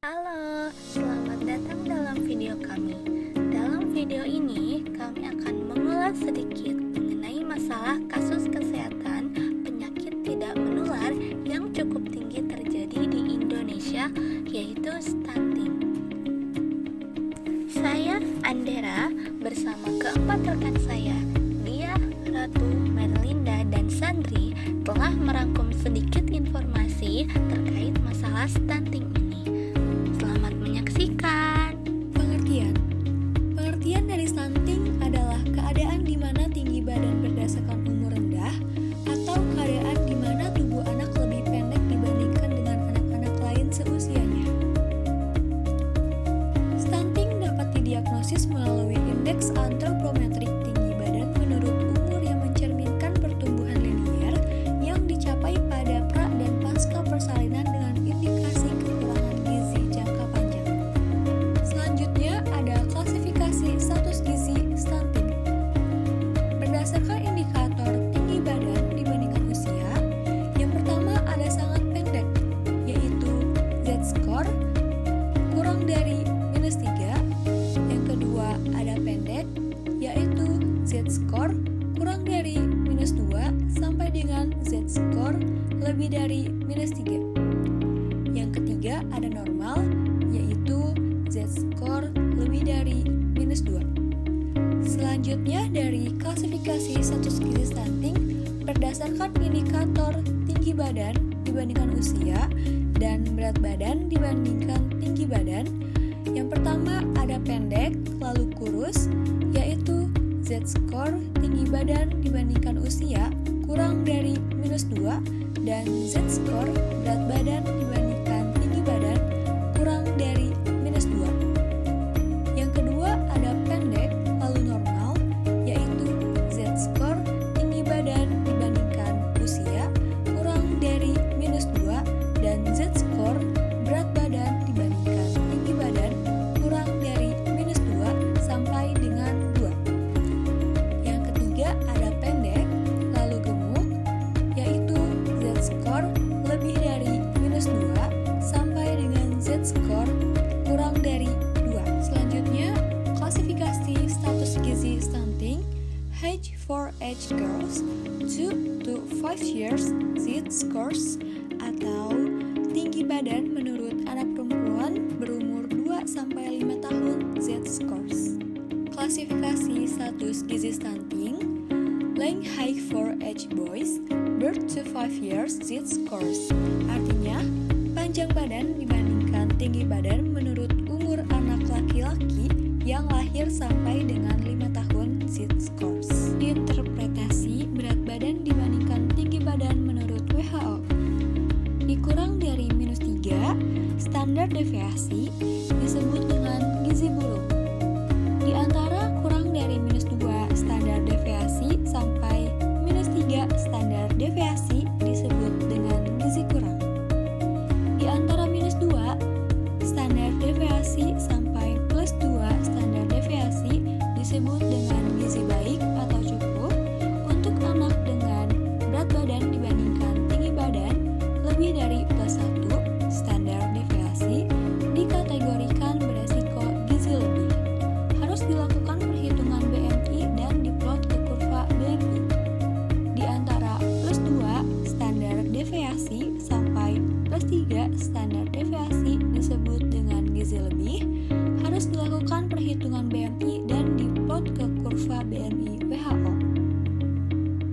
Halo, selamat datang dalam video kami. Dalam video ini, kami akan mengulas sedikit mengenai masalah kasus kesehatan penyakit tidak menular yang cukup tinggi terjadi di Indonesia, yaitu stunting. Saya Andera bersama keempat rekan saya, Dia, Ratu, Merlinda, dan Sandri telah merangkum sedikit informasi terkait masalah stunting ini. Selamat menyaksikan. Pengertian dari stunting adalah keadaan di mana tinggi badan berdasarkan umur rendah atau keadaan di mana tubuh anak lebih pendek dibandingkan dengan anak-anak lain seusianya. Stunting dapat didiagnosis melalui indeks antropometrik tinggi badan menurut umur yang mencerminkan pertumbuhan linier yang dicapai pada pra dan pasca persalinan dengan indikasi kekurangan gizi jangka panjang. Selanjutnya ada klasifikasi status gizi stunting. Berdasarkan indikator tinggi badan dibandingkan usia, yang pertama ada sangat pendek, yaitu Z-score kurang dari -3. Yang kedua ada pendek, yaitu Z-score kurang dari -2 sampai dengan Z-score lebih dari -3. Yang ketiga ada normal, yaitu Z-score lebih dari -2. Selanjutnya dari klasifikasi status gizi stunting berdasarkan indikator tinggi badan dibandingkan usia dan berat badan dibandingkan tinggi badan. Yang pertama ada pendek lalu kurus, yaitu Z-score tinggi badan dibandingkan usia kurang dari -2 dan Z-score berat badan dibandingkan tinggi badan kurang dari -2. Yang kedua ada pendek lalu normal, yaitu Z-score tinggi badan dibandingkan usia kurang dari -2 dan Z-score berat badan dibandingkan tinggi badan kurang dari -2 sampai dengan 2. Yang ketiga ada pendek lalu gemuk, yaitu Z-score lebih dari -2 sampai dengan Z-score kurang dari 2. Selanjutnya, klasifikasi status gizi stunting H for age girls 2 to 5 years Z-scores atau tinggi badan menurut anak perempuan berumur 2 sampai 5 tahun Z-scores. Klasifikasi status gizi stunting length height for age boys birth to 5 years Z-scores. Artinya, panjang badan dibandingkan tinggi badan menurut umur anak laki-laki yang lahir sampai dengan 5 tahun Z-scores. Interpretasi berat badan dibandingkan tinggi badan menurut WHO. Dikurang dari -3, standar deviasi disebut dengan gizi buruk. Di antara kurang dari -2 standar deviasi sampai -3 standar deviasi disebut dengan gizi kurang. Di antara -2 standar deviasi sampai +2 standar deviasi disebut dengan gizi baik atau cukup untuk anak dengan berat badan dibandingkan tinggi badan lebih dari +1 standar deviasi dikategorikan beresiko gizi lebih. Harus dilakukan perhitungan BMI dan diplot ke kurva BMI. Di antara +2 standar deviasi sampai +3 standar deviasi disebut dengan gizi lebih. Harus dilakukan perhitungan BMI dan diplot ke kurva BMI WHO.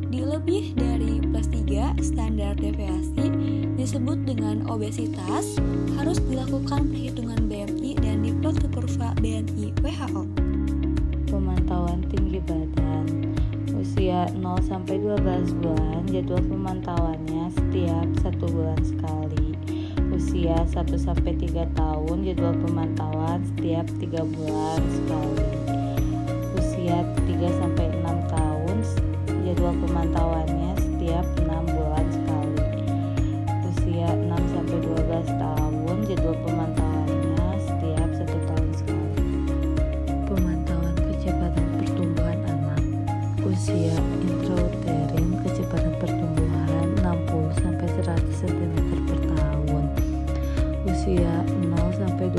Di lebih dari +3 standar deviasi disebut dengan obesitas. Harus dilakukan perhitungan BMI dan diplot ke kurva BMI WHO. Pemantauan tinggi badan usia 0 sampai 12 bulan, jadwal pemantauannya setiap 1 bulan sekali. Usia 1 sampai 3 tahun, jadwal pemantauan setiap 3 bulan sekali. Usia 3 sampai 6 tahun, jadwal pemantauannya setiap 6 bulan sekali. Usia 6 sampai 12 tahun, jadwal pemantauannya setiap 1 tahun sekali. Pemantauan kecepatan pertumbuhan anak. Usia intrauterin, kecepatan pertumbuhan 60 sampai 100 cm per tahun. Usia 0 sampai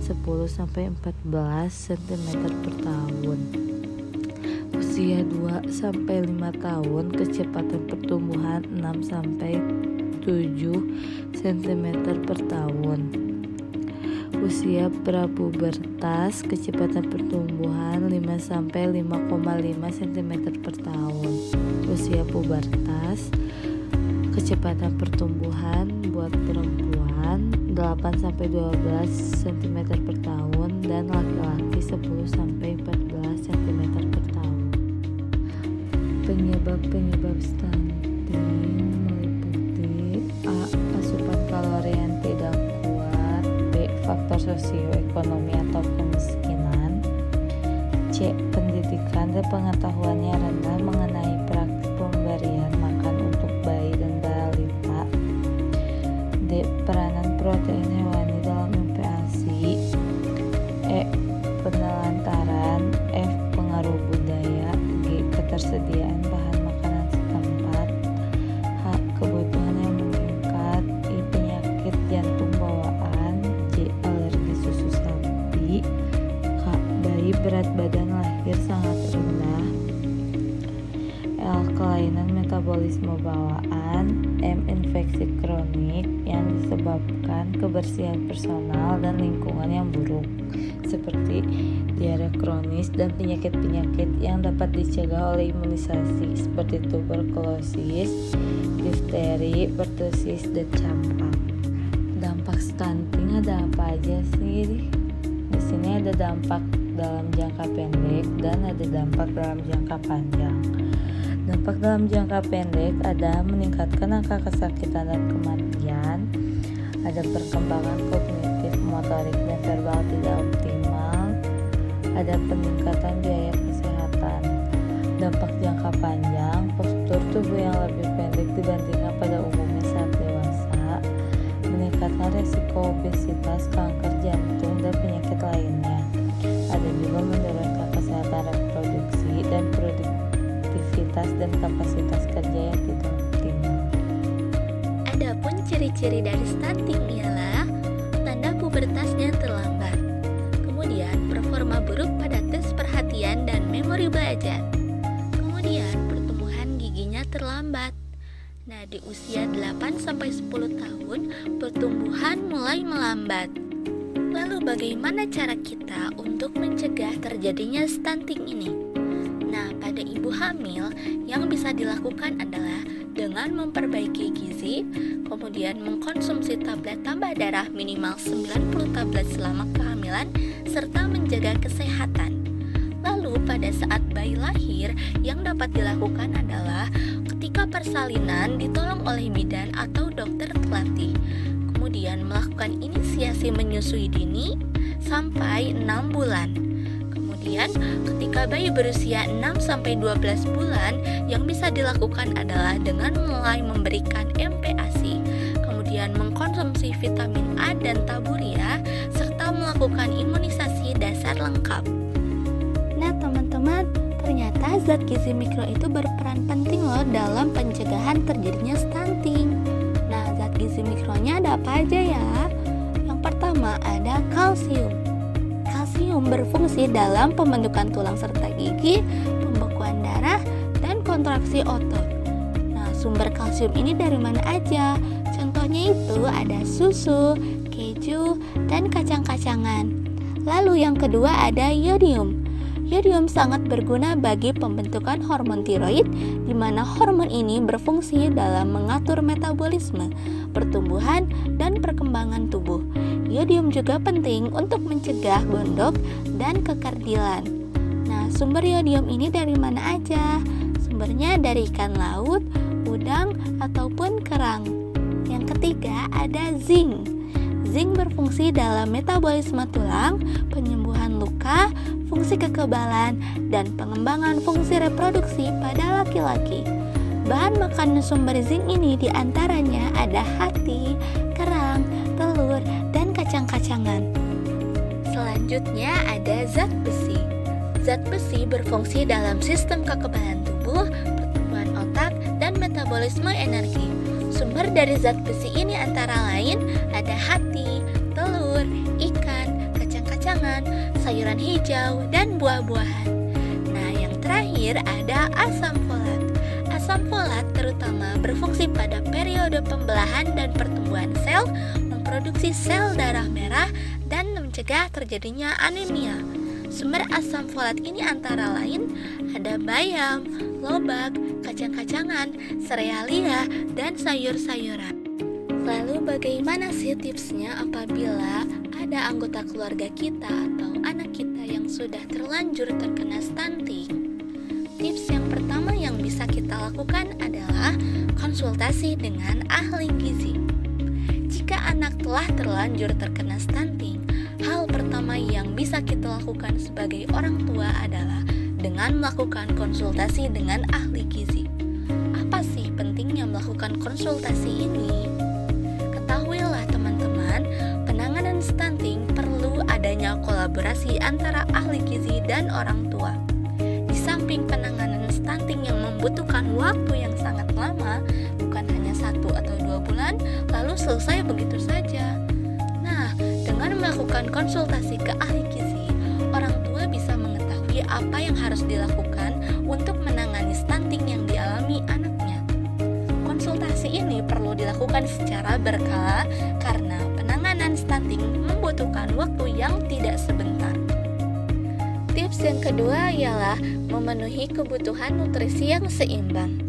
10-14 cm per tahun. Usia 2-5 tahun, kecepatan pertumbuhan 6-7 cm per tahun. Usia prapubertas, kecepatan pertumbuhan 5-5,5 cm per tahun. Usia pubertas, kecepatan pertumbuhan buat perempuan 8-12 cm per tahun dan laki-laki 10-14 cm per tahun. Penyebab stunting meliputi A. Asupan kalori yang tidak kuat, B. Faktor sosioekonomi atau kemiskinan, C. Pendidikan dan pengetahuan yang rendah mengenai praktik pemberian makan untuk bayi dan balita, D. Peranan protein hewani dalam MPASI, E. Penelantaran, F. Pengaruh budaya, G. Ketersediaan bahan makanan setempat, H. Kebutuhan yang meningkat, I. Penyakit jantung bawaan, J. Alergi susu sapi, K. Bayi berat badan lahir sangat rendah, L. Kelainan metabolisme bawaan, M. Infeksi kronik yang disebabkan kebersihan personal dan lingkungan yang buruk seperti diare kronis dan penyakit-penyakit yang dapat dicegah oleh imunisasi seperti tuberkulosis, difteri, pertusis, dan campak. Dampak stunting ada apa aja sih? Di sini ada dampak dalam jangka pendek dan ada dampak dalam jangka panjang. Dampak dalam jangka pendek ada meningkatkan angka kesakitan dan kematian, ada perkembangan kognitif, motorik, dan verbal tidak optimal, ada peningkatan biaya kesehatan. Dampak jangka panjang, postur tubuh yang lebih pendek dibandingkan pada umumnya saat dewasa, meningkatkan resiko obesitas, kanker jantung, dan penyakit lainnya. Ada juga menurunkan kesehatan reproduksi dan produktivitas dan kapasitas kerja yang tidak optimal. Adapun ciri-ciri dari stunting ialah tanda pubertasnya terlambat, kemudian performa buruk pada tes perhatian dan memori belajar, kemudian pertumbuhan giginya terlambat. Nah, di usia 8-10 tahun, pertumbuhan mulai melambat. Lalu bagaimana cara kita untuk mencegah terjadinya stunting ini? Nah, pada ibu hamil yang bisa dilakukan adalah dengan memperbaiki gizi, kemudian mengkonsumsi tablet tambah darah minimal 90 tablet selama kehamilan, serta menjaga kesehatan. Lalu pada saat bayi lahir, yang dapat dilakukan adalah ketika persalinan ditolong oleh bidan atau dokter terlatih. Kemudian melakukan inisiasi menyusui dini sampai 6 bulan. Kemudian ketika bayi berusia 6-12 bulan, yang bisa dilakukan adalah dengan mulai memberikan MPASI, kemudian mengkonsumsi vitamin A dan taburia, serta melakukan imunisasi dasar lengkap. Nah teman-teman, ternyata zat gizi mikro itu berperan penting loh dalam pencegahan terjadinya stunting. Nah, zat gizi mikronya ada apa aja ya? Yang pertama ada kalsium. Kalsium berfungsi dalam pembentukan tulang serta gigi, pembekuan darah, dan kontraksi otot. Nah, sumber kalsium ini dari mana aja? Contohnya itu ada susu, keju, dan kacang-kacangan. Lalu yang kedua ada yodium. Yodium sangat berguna bagi pembentukan hormon tiroid, di mana hormon ini berfungsi dalam mengatur metabolisme, pertumbuhan, dan perkembangan tubuh. Yodium juga penting untuk mencegah gondok dan kekardilan. Nah, sumber yodium ini dari mana aja? Sumbernya dari ikan laut, udang, ataupun kerang. Yang ketiga ada zinc. Zinc berfungsi dalam metabolisme tulang, penyembuhan luka, fungsi kekebalan, dan pengembangan fungsi reproduksi pada laki-laki. Bahan makanan sumber zinc ini diantaranya ada hati, kerang, telur, dan kacang-kacangan. Selanjutnya ada zat besi. Zat besi berfungsi dalam sistem kekebalan tubuh, pertumbuhan otak, dan metabolisme energi. Sumber dari zat besi ini antara lain ada hati, telur, ikan, kacang kacang-kacangan, sayuran hijau, dan buah-buahan. Nah, yang terakhir ada asam folat. Asam folat terutama berfungsi pada periode pembelahan dan pertumbuhan sel, memproduksi sel darah merah, dan mencegah terjadinya anemia. Sumber asam folat ini antara lain ada bayam, lobak, kacang-kacangan, serealia, dan sayur-sayuran. Lalu bagaimana sih tipsnya apabila ada anggota keluarga kita atau anak kita yang sudah terlanjur terkena stunting? Tips yang pertama yang bisa kita lakukan adalah konsultasi dengan ahli gizi. Jika anak telah terlanjur terkena stunting, hal pertama yang bisa kita lakukan sebagai orang tua adalah dengan melakukan konsultasi dengan ahli gizi. Apa sih pentingnya melakukan konsultasi ini? Ketahuilah teman-teman, penanganan stunting perlu adanya kolaborasi antara ahli gizi dan orang tua. Di samping penanganan stunting yang membutuhkan waktu yang sangat lama, bukan hanya 1 atau 2 bulan, lalu selesai begitu saja. Nah, dengan melakukan konsultasi ke ahli gizi, orang tua bisa mengetahui apa yang harus dilakukan untuk menangani stunting yang dialami anaknya. Konsultasi ini perlu dilakukan secara berkala karena penanganan stunting membutuhkan waktu yang tidak sebentar. Tips yang kedua ialah memenuhi kebutuhan nutrisi yang seimbang.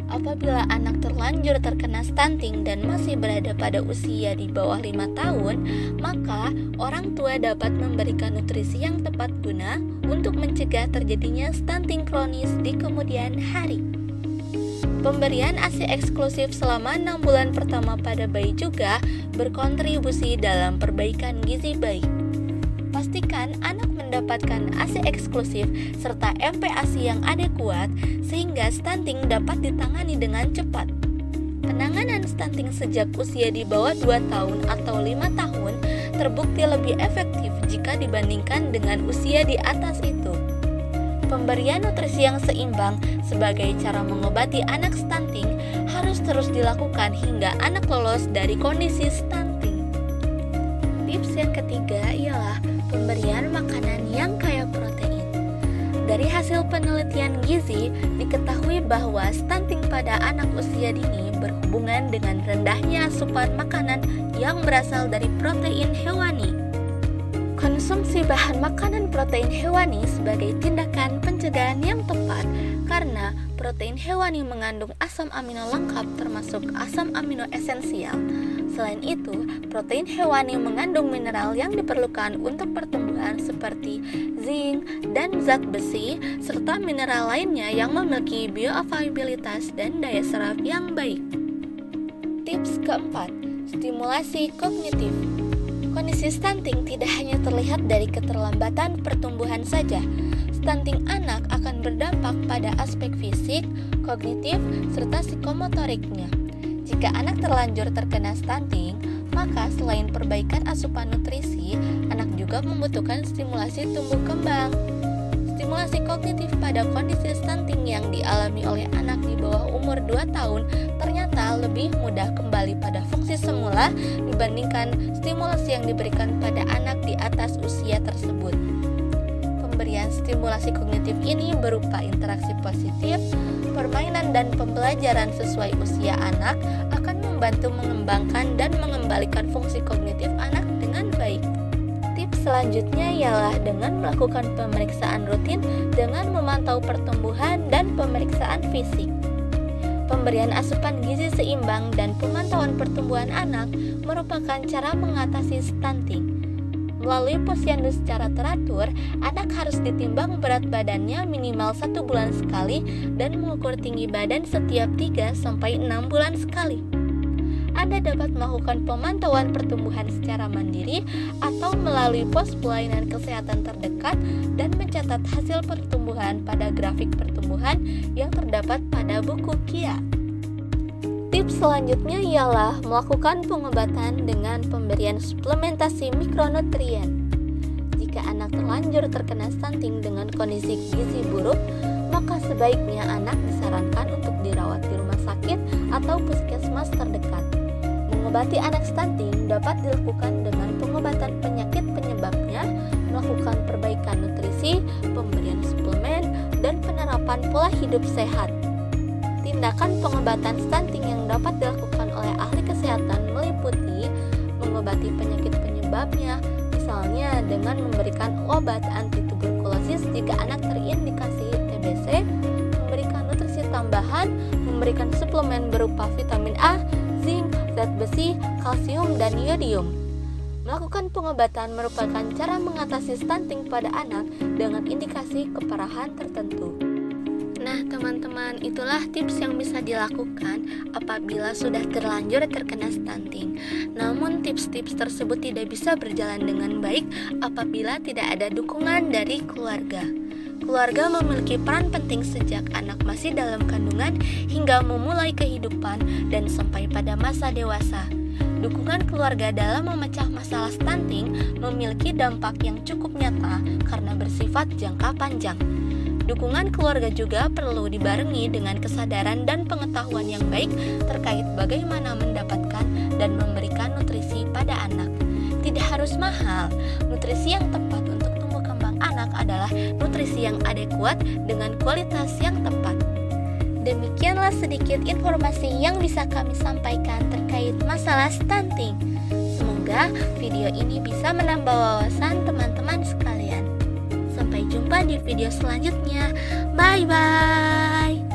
Apabila anak terlanjur terkena stunting dan masih berada pada usia di bawah 5 tahun, maka orang tua dapat memberikan nutrisi yang tepat guna untuk mencegah terjadinya stunting kronis di kemudian hari. Pemberian ASI eksklusif selama 6 bulan pertama pada bayi juga berkontribusi dalam perbaikan gizi bayi. Pastikan anak mendapatkan ASI eksklusif serta MPASI yang adekuat sehingga stunting dapat ditangani dengan cepat. Penanganan stunting sejak usia di bawah 2 tahun atau 5 tahun terbukti lebih efektif jika dibandingkan dengan usia di atas itu. Pemberian nutrisi yang seimbang sebagai cara mengobati anak stunting harus terus dilakukan hingga anak lolos dari kondisi stunting. Tips yang ketiga ialah pemberian makanan yang kaya protein. Dari hasil penelitian gizi, diketahui bahwa stunting pada anak usia dini berhubungan dengan rendahnya asupan makanan yang berasal dari protein hewani. Konsumsi bahan makanan protein hewani sebagai tindakan pencegahan yang tepat karena protein hewani mengandung asam amino lengkap termasuk asam amino esensial. Selain itu, protein hewani mengandung mineral yang diperlukan untuk pertumbuhan seperti zinc dan zat besi serta mineral lainnya yang memiliki bioavailabilitas dan daya serap yang baik. Tips keempat, stimulasi kognitif. Kondisi stunting tidak hanya terlihat dari keterlambatan pertumbuhan saja. Stunting anak akan berdampak pada aspek fisik, kognitif, serta psikomotoriknya. Jika anak terlanjur terkena stunting, maka selain perbaikan asupan nutrisi, anak juga membutuhkan stimulasi tumbuh kembang. Stimulasi kognitif pada kondisi stunting yang dialami oleh anak di bawah umur 2 tahun ternyata lebih mudah kembali pada fungsi semula dibandingkan stimulasi yang diberikan pada anak di atas usia tersebut. Pemberian stimulasi kognitif ini berupa interaksi positif, permainan dan pembelajaran sesuai usia anak akan membantu mengembangkan dan mengembalikan fungsi kognitif anak dengan baik. Tips selanjutnya ialah dengan melakukan pemeriksaan rutin dengan memantau pertumbuhan dan pemeriksaan fisik. Pemberian asupan gizi seimbang dan pemantauan pertumbuhan anak merupakan cara mengatasi stunting. Melalui posyandu secara teratur, anak harus ditimbang berat badannya minimal 1 bulan sekali dan mengukur tinggi badan setiap 3-6 bulan sekali. Anda dapat melakukan pemantauan pertumbuhan secara mandiri atau melalui pos pelayanan kesehatan terdekat dan mencatat hasil pertumbuhan pada grafik pertumbuhan yang terdapat pada buku KIA. Tips selanjutnya ialah melakukan pengobatan dengan pemberian suplementasi mikronutrien. Jika anak terlanjur terkena stunting dengan kondisi gizi buruk, maka sebaiknya anak disarankan untuk dirawat di rumah sakit atau puskesmas terdekat. Mengobati anak stunting dapat dilakukan dengan pengobatan penyakit penyebabnya, melakukan nutrisi, pemberian suplemen, dan penerapan pola hidup sehat. Tindakan pengobatan stunting yang dapat dilakukan oleh ahli kesehatan meliputi mengobati penyakit penyebabnya, misalnya dengan memberikan obat anti tuberkulosis jika anak terindikasi TBC, memberikan nutrisi tambahan, memberikan suplemen berupa vitamin A, zinc, zat besi, kalsium, dan yodium. Melakukan pengobatan merupakan cara mengatasi stunting pada anak dengan indikasi keparahan tertentu. Nah, teman-teman, itulah tips yang bisa dilakukan apabila sudah terlanjur terkena stunting. Namun, tips-tips tersebut tidak bisa berjalan dengan baik apabila tidak ada dukungan dari keluarga. Keluarga memiliki peran penting sejak anak masih dalam kandungan hingga memulai kehidupan dan sampai pada masa dewasa. Dukungan keluarga dalam memecah masalah stunting memiliki dampak yang cukup nyata karena bersifat jangka panjang. Dukungan keluarga juga perlu dibarengi dengan kesadaran dan pengetahuan yang baik terkait bagaimana mendapatkan dan memberikan nutrisi pada anak. Tidak harus mahal, nutrisi yang tepat untuk tumbuh kembang anak adalah nutrisi yang adekuat dengan kualitas yang tepat. Demikianlah sedikit informasi yang bisa kami sampaikan terkait masalah stunting. Semoga video ini bisa menambah wawasan teman-teman sekalian. Sampai jumpa di video selanjutnya. Bye-bye.